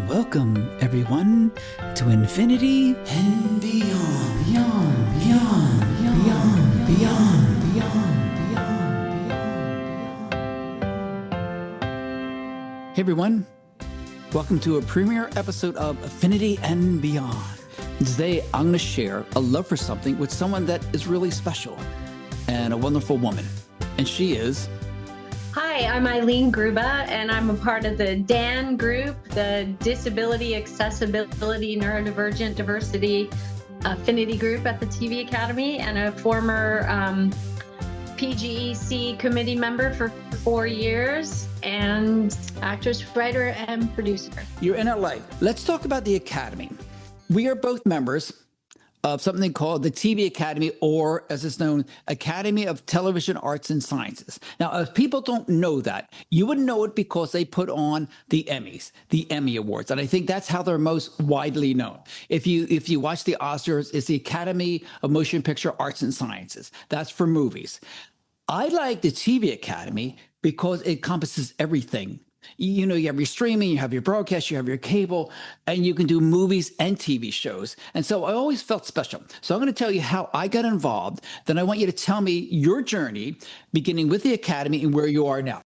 Welcome, everyone, to Infinity and Beyond. Beyond, beyond, beyond, beyond, beyond, beyond, beyond. Hey, everyone. Welcome to a premiere episode of Affinity and Beyond. Today, I'm going to share a love for something with someone that is really special and a wonderful woman. And she is... Hi, I'm Eileen Grubba, and I'm a part of the DAN group, the Disability, Accessibility, Neurodivergent Diversity Affinity Group at the TV Academy, and a former PGEC committee member for 4 years, and actress, writer, and producer. You're in LA. Let's talk about the Academy. We are both members of something called the TV Academy, or as it's known, Academy of Television Arts and Sciences. Now, if people don't know that, you would know it because they put on the Emmys, the Emmy Awards, and I think that's how they're most widely known. If you watch the Oscars, it's the Academy of Motion Picture Arts and Sciences. That's for movies. I like the TV Academy because it encompasses everything. You know, you have your streaming, you have your broadcast, you have your cable, and you can do movies and TV shows. And so I always felt special. So I'm going to tell you how I got involved. Then I want you to tell me your journey, beginning with the Academy and where you are now.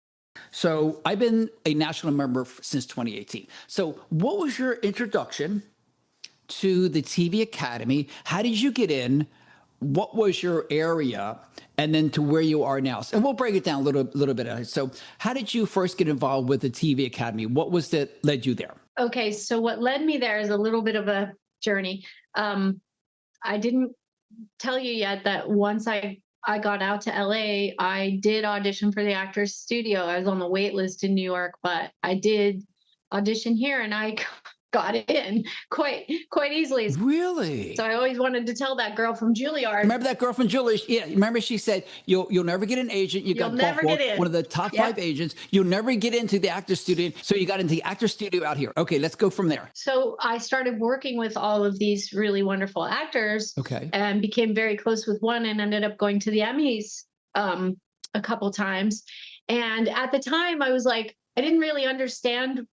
So I've been a national member since 2018. So what was your introduction to the TV Academy? How did you get in? What was your area? And then to where you are now. And we'll break it down a little bit. So how did you first get involved with the TV Academy? What was that led you there? Okay, so what led me there is a little bit of a journey. I didn't tell you yet that once I got out to LA, I did audition for the Actors Studio. I was on the wait list in New York, but I did audition here, and I got in quite easily. Really? So I always wanted to tell that girl from Juilliard. Remember that girl from Juilliard? Yeah. Remember she said, you'll never get an agent. You'll never get in. One of the top 5 agents. You'll never get into the actor studio. So you got into the actor studio out here. Okay, let's go from there. So I started working with all of these really wonderful actors. Okay. And became very close with one, and ended up going to the Emmys a couple times. And at the time I was like, I didn't really understand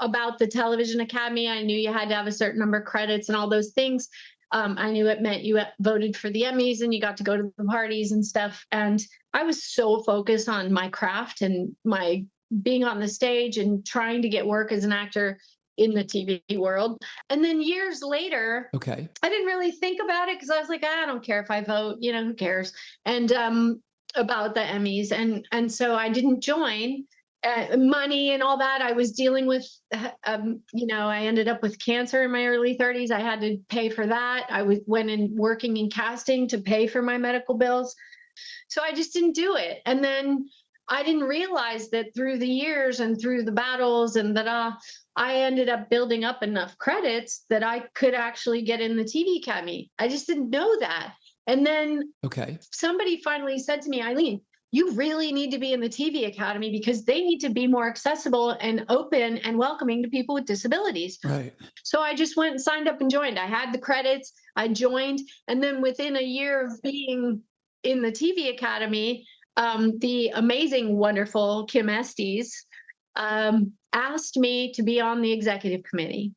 about the Television Academy. I knew you had to have a certain number of credits and all those things. I knew it meant you voted for the Emmys and you got to go to the parties and stuff. And I was so focused on my craft and my being on the stage and trying to get work as an actor in the TV world. And then years later, okay, I didn't really think about it because I was like, I don't care if I vote, who cares? And about the Emmys. And so I didn't join. Money and all that I was dealing with, I ended up with cancer in my early 30s. I had to pay for that. Went in working in casting to pay for my medical bills. So I just didn't do it. And then I didn't realize that through the years and through the battles and I ended up building up enough credits that I could actually get in the TV Academy. I just didn't know that. And then somebody finally said to me, Eileen, you really need to be in the TV Academy because they need to be more accessible and open and welcoming to people with disabilities. Right. So I just went and signed up and joined. I had the credits, I joined. And then within a year of being in the TV Academy, the amazing, wonderful Kim Estes asked me to be on the executive committee.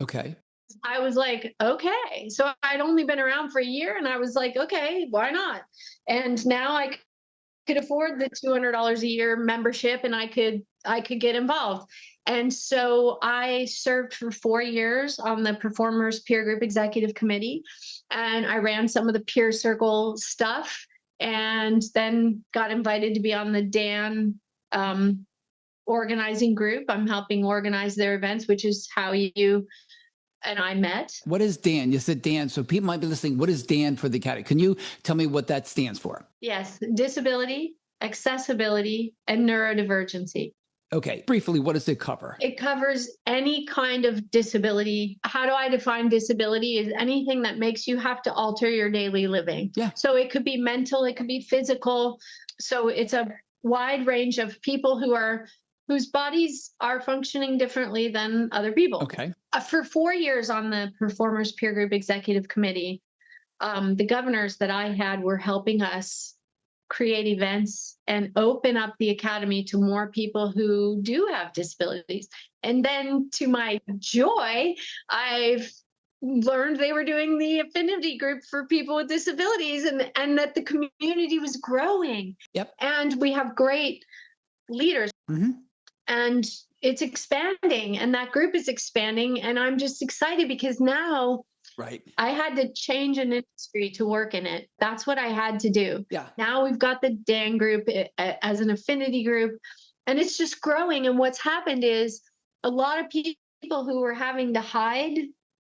Okay. I was like, okay. So I'd only been around for a year and I was like, okay, why not? And now I could afford the $200 a year membership and I could get involved. And so I served for 4 years on the Performers Peer Group Executive Committee, and I ran some of the peer circle stuff, and then got invited to be on the DAN organizing group. I'm helping organize their events, which is how you and I met. What is DAN? You said DAN, so people might be listening. What is DAN for the Academy? Can you tell me what that stands for? Yes, disability, accessibility, and neurodivergency. Okay, briefly, what does it cover? It covers any kind of disability. How do I define disability? Is anything that makes you have to alter your daily living. Yeah. So it could be mental, it could be physical. So it's a wide range of people whose bodies are functioning differently than other people. Okay. For 4 years on the Performers Peer Group Executive Committee, the governors that I had were helping us create events and open up the academy to more people who do have disabilities. And then to my joy, I've learned they were doing the affinity group for people with disabilities, and that the community was growing. Yep. And we have great leaders, and it's expanding, and that group is expanding. And I'm just excited because now Right. I had to change an industry to work in it. That's what I had to do. Yeah. Now we've got the Dan group as an affinity group, and it's just growing. And what's happened is a lot of people who were having to hide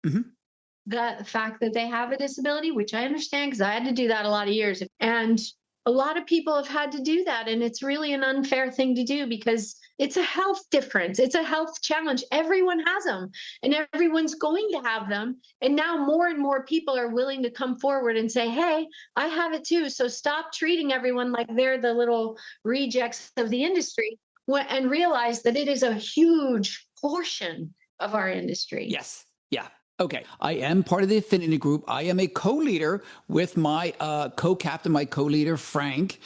the fact that they have a disability, which I understand because I had to do that a lot of years. And a lot of people have had to do that. And it's really an unfair thing to do because it's a health difference. It's a health challenge. Everyone has them and everyone's going to have them. And now more and more people are willing to come forward and say, hey, I have it too. So stop treating everyone like they're the little rejects of the industry and realize that it is a huge portion of our industry. Yes. Yeah. Okay. I am part of the Affinity Group. I am a co-leader with my co-captain, my co-leader, Frank.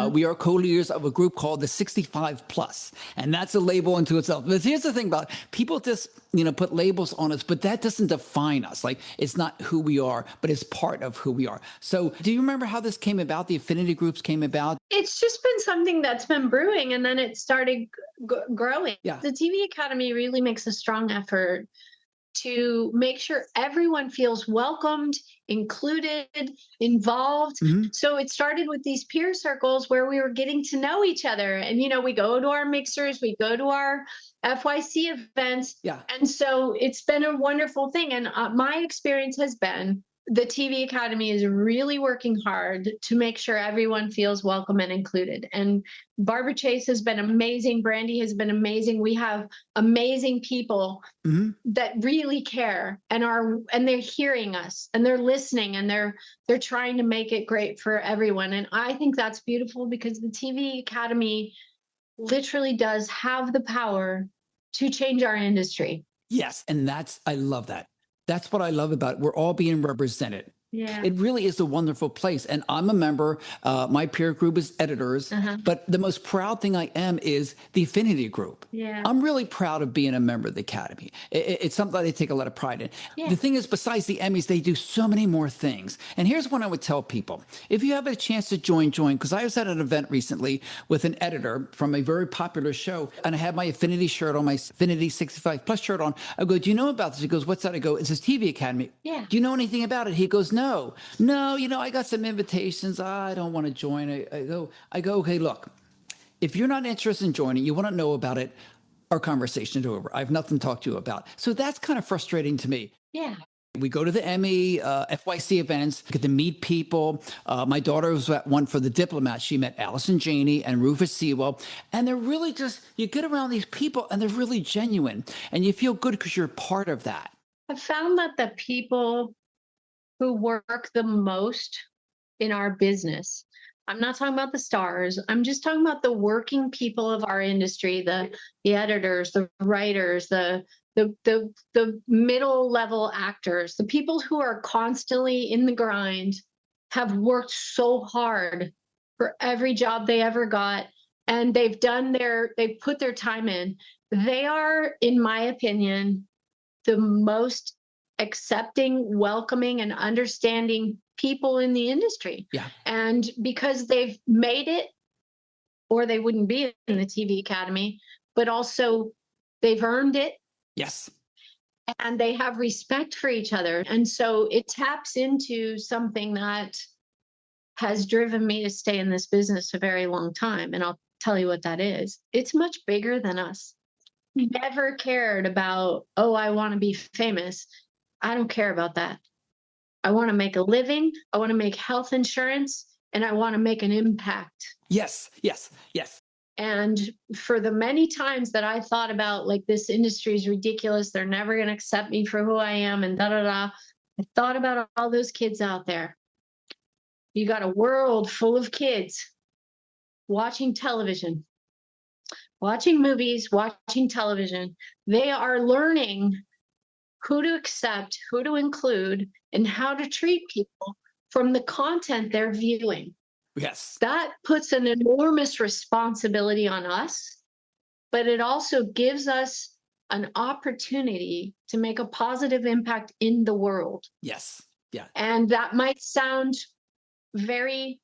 We are co-leaders of a group called the 65 Plus, and that's a label unto itself. But here's the thing about people just, put labels on us, but that doesn't define us. Like, it's not who we are, but it's part of who we are. So do you remember how this came about? The Affinity Groups came about? It's just been something that's been brewing, and then it started growing. Yeah. The TV Academy really makes a strong effort to make sure everyone feels welcomed, included, involved. So it started with these peer circles where we were getting to know each other. And, we go to our mixers, we go to our FYC events. Yeah. And so it's been a wonderful thing. And my experience has been the TV Academy is really working hard to make sure everyone feels welcome and included. And Barbara Chase has been amazing. Brandy has been amazing. We have amazing people that really care and they're hearing us and they're listening and they're trying to make it great for everyone. And I think that's beautiful because the TV Academy literally does have the power to change our industry. Yes. And I love that. That's what I love about it. We're all being represented. Yeah. It really is a wonderful place. And I'm a member. My peer group is editors. But the most proud thing I am is the Affinity Group. Yeah. I'm really proud of being a member of the Academy. It's something that they take a lot of pride in. Yeah. The thing is, besides the Emmys, they do so many more things. And here's what I would tell people. If you have a chance to join, because I was at an event recently with an editor from a very popular show, and I had my Affinity shirt on, my Affinity 65 Plus shirt on. I go, do you know about this? He goes, what's that? I go, it's this TV Academy. Yeah. Do you know anything about it? He goes, no, I got some invitations. I don't want to join. I go, okay, look, if you're not interested in joining, you want to know about it, our conversation is over. I have nothing to talk to you about. So that's kind of frustrating to me. Yeah. We go to the Emmy, FYC events, get to meet people. My daughter was at one for The Diplomat. She met Allison Janney and Rufus Sewell. And they're really you get around these people and they're really genuine. And you feel good because you're part of that. I found that the people who work the most in our business, I'm not talking about the stars, I'm just talking about the working people of our industry, the editors, the writers, the middle level actors, the people who are constantly in the grind, have worked so hard for every job they ever got, and they've put their time in. They are, in my opinion, the most accepting, welcoming, and understanding people in the industry. Yeah. And because they've made it, or they wouldn't be in the TV Academy, but also they've earned it. Yes. And they have respect for each other. And so it taps into something that has driven me to stay in this business a very long time. And I'll tell you what that is. It's much bigger than us. Never cared about, I want to be famous. I don't care about that. I want to make a living. I want to make health insurance, and I want to make an impact. Yes, yes, yes. And for the many times that I thought about, like, this industry is ridiculous, they're never going to accept me for who I am, and I thought about all those kids out there. You got a world full of kids watching television, watching movies, watching television. They are learning who to accept, who to include, and how to treat people from the content they're viewing. Yes. That puts an enormous responsibility on us, but it also gives us an opportunity to make a positive impact in the world. Yes. Yeah. And that might sound very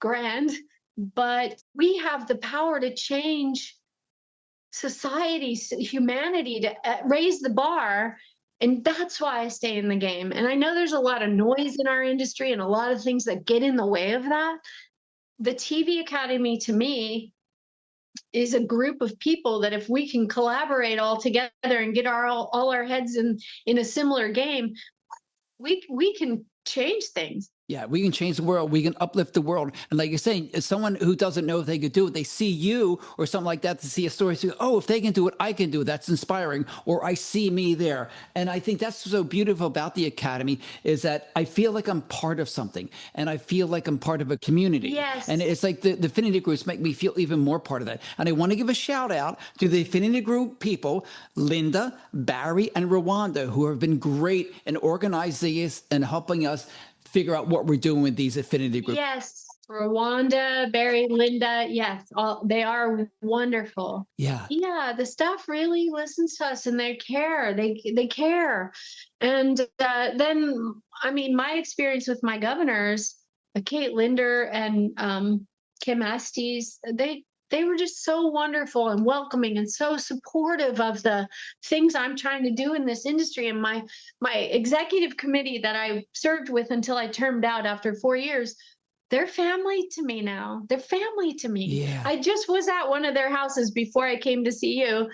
grand, but we have the power to change society, humanity, to raise the bar. And that's why I stay in the game. And I know there's a lot of noise in our industry and a lot of things that get in the way of that. The TV Academy to me is a group of people that if we can collaborate all together and get all our heads in a similar game, we can change things. Yeah, we can change the world. We can uplift the world. And like you're saying, as someone who doesn't know if they could do it, they see you or something like that to see a story. So, oh, if they can do it, I can do it. That's inspiring. Or I see me there. And I think that's so beautiful about the Academy is that I feel like I'm part of something and I feel like I'm part of a community. And Yes. it's like the Affinity Groups make me feel even more part of that. And I want to give a shout out to the Affinity Group people, Linda, Barry, and Rwanda, who have been great in organizing this and helping us figure out what we're doing with these affinity groups. Yes. Rwanda, Barry, Linda, yes, they are wonderful. Yeah. Yeah, the staff really listens to us and they care. They care. And then, I mean, my experience with my governors, Kate Linder and Kim Estes, they were just so wonderful and welcoming and so supportive of the things I'm trying to do in this industry. And my executive committee that I served with until I termed out after 4 years, they're family to me now. They're family to me. Yeah. I just was at one of their houses before I came to see you.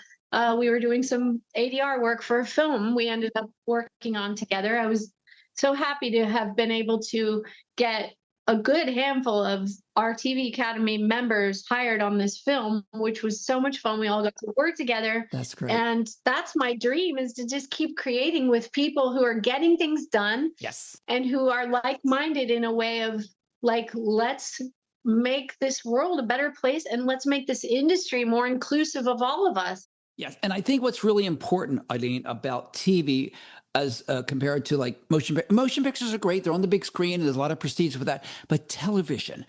We were doing some ADR work for a film we ended up working on together. I was so happy to have been able to get a good handful of our TV Academy members hired on this film, which was so much fun. We all got to work together. That's great. And that's my dream, is to just keep creating with people who are getting things done. Yes. And who are like-minded in a way of like, let's make this world a better place and let's make this industry more inclusive of all of us. Yes. And I think what's really important, Eileen, about TV as compared to like motion pictures are great. They're on the big screen. And there's a lot of prestige with that. But television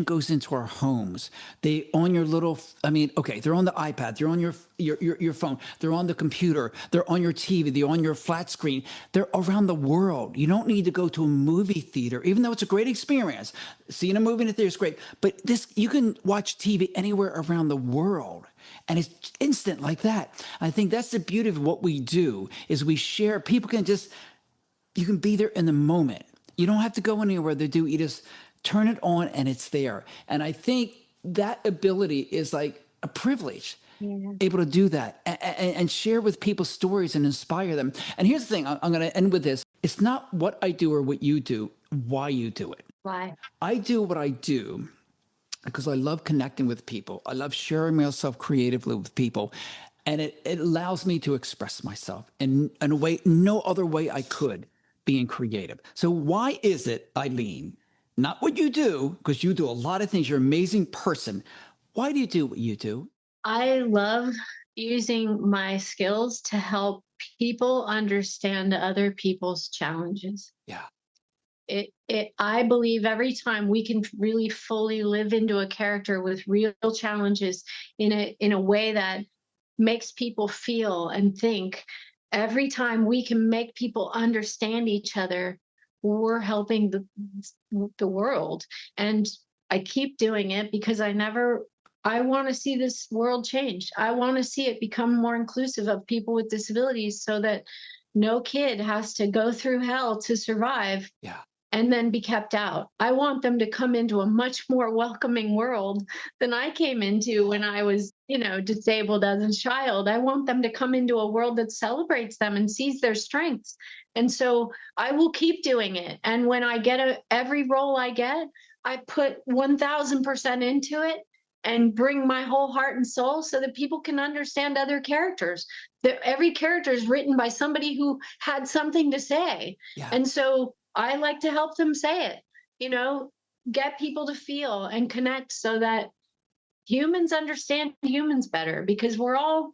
goes into our homes. They on your little, I mean, okay, they're on the iPad. They're on your phone. They're on the computer. They're on your TV. They're on your flat screen. They're around the world. You don't need to go to a movie theater, even though it's a great experience. Seeing a movie in the theater is great. But you can watch TV anywhere around the world. And it's instant like that. I think that's the beauty of what we do is we share. People can you can be there in the moment. You don't have to go anywhere to do. You just turn it on and it's there. And I think that ability is like a privilege. Yeah. Able to do that and share with people stories and inspire them. And here's the thing, I'm going to end with this. It's not what I do or what you do, why you do it. Why? I do what I do because I love connecting with people. I love sharing myself creatively with people. And it allows me to express myself in a way, no other way I could, being creative. So why is it, Eileen, not what you do, because you do a lot of things, you're an amazing person. Why do you do what you do? I love using my skills to help people understand other people's challenges. Yeah. I believe every time we can really fully live into a character with real challenges in a way that makes people feel and think, every time we can make people understand each other, we're helping the world. And I keep doing it because I want to see this world change. I want to see it become more inclusive of people with disabilities so that no kid has to go through hell to survive. Yeah. And then be kept out. I want them to come into a much more welcoming world than I came into when I was, disabled as a child. I want them to come into a world that celebrates them and sees their strengths. And so I will keep doing it. And when I get every role I get, I put 1000% into it and bring my whole heart and soul so that people can understand other characters. That every character is written by somebody who had something to say. Yeah. And so I like to help them say it, get people to feel and connect so that humans understand humans better, because we're all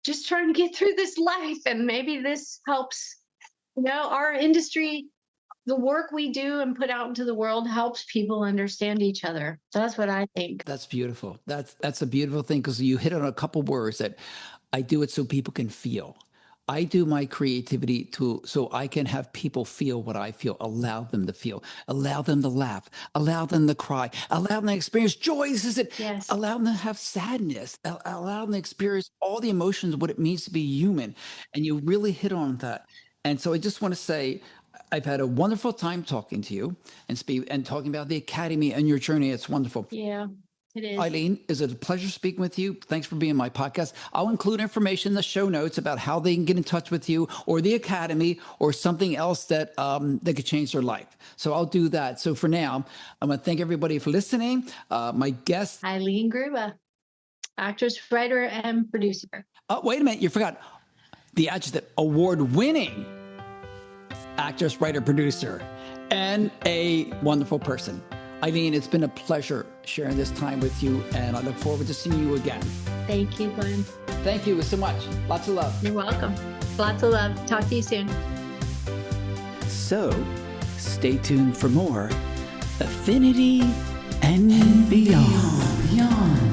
just trying to get through this life. And maybe this helps, our industry the work we do and put out into the world helps people understand each other. That's what I think. That's beautiful. That's a beautiful thing, because you hit on a couple words that I do it so people can feel. I do my creativity so I can have people feel what I feel, allow them to feel, allow them to laugh, allow them to cry, allow them to experience joy. This is it. Yes. Allow them to have sadness, allow them to experience all the emotions, what it means to be human. And you really hit on that. And so I just want to say, I've had a wonderful time talking to you and talking about the Academy and your journey. It's wonderful. Yeah, it is. Eileen, is it a pleasure speaking with you? Thanks for being on my podcast. I'll include information in the show notes about how they can get in touch with you or the Academy or something else that could change their life. So I'll do that. So for now, I'm going to thank everybody for listening. My guest, Eileen Grubba, actress, writer, and producer. oh, wait a minute, you forgot the adjective, award-winning actress, writer, producer, and a wonderful person. Eileen, it's been a pleasure sharing this time with you, and I look forward to seeing you again. Thank you, Glenn. Thank you so much. Lots of love. You're welcome. Lots of love. Talk to you soon. So, stay tuned for more Affinity and beyond. Beyond.